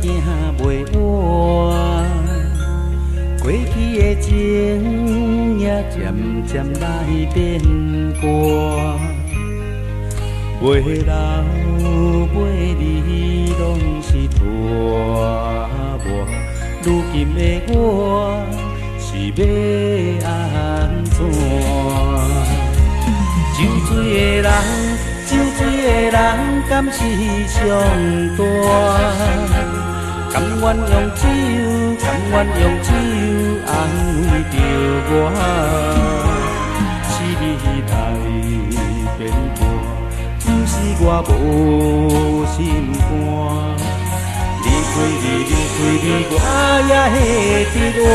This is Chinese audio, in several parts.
行袂完，过去的情也渐渐来变卦，袂老袂离拢是拖磨。如今的我是要安怎？酒醉的人，酒醉的人，敢是上大？甘愿用酒，甘愿用酒安慰着我。是你来变卦，不是我无心肝。离开你，我也会得活。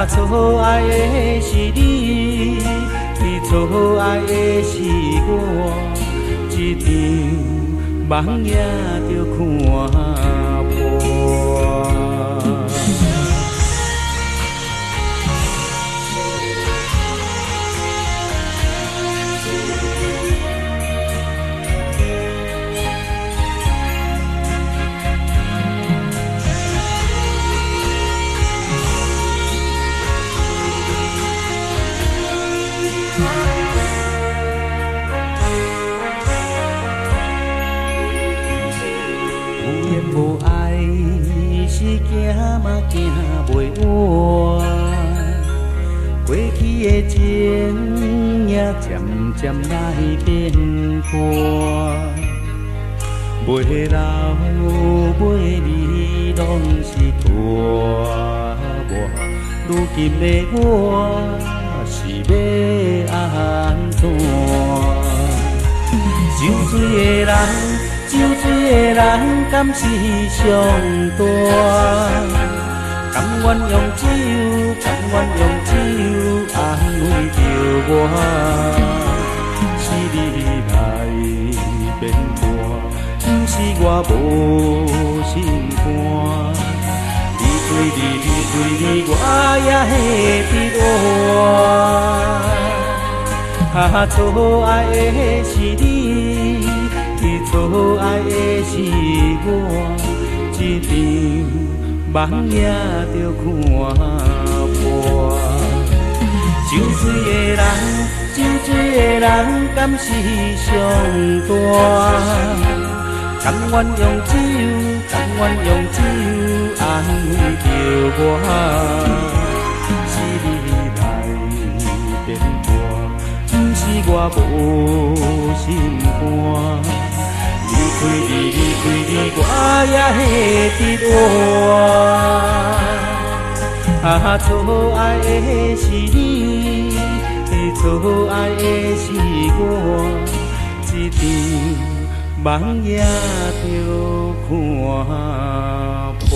错爱的是你，错爱的是我，一场梦也着看破。无爱是行嘛行袂完，过去的情也渐渐来变卦，袂老袂离拢是拖磨。如今的我是要安怎？酒醉的人。酒醉的人，敢是上大？甘愿用酒，甘愿用酒安慰着我。是你来变卦，不是我无心肝。离开你，我也会得活。错爱的是你。错爱的是我，一场梦也着看破。酒醉的人，酒醉的人，敢是上大？甘愿用酒，甘愿用酒安慰着我。是你来变卦，不是我无心肝。离开你，我也会得活。错爱的是你，错爱的是我，一场梦也着看破。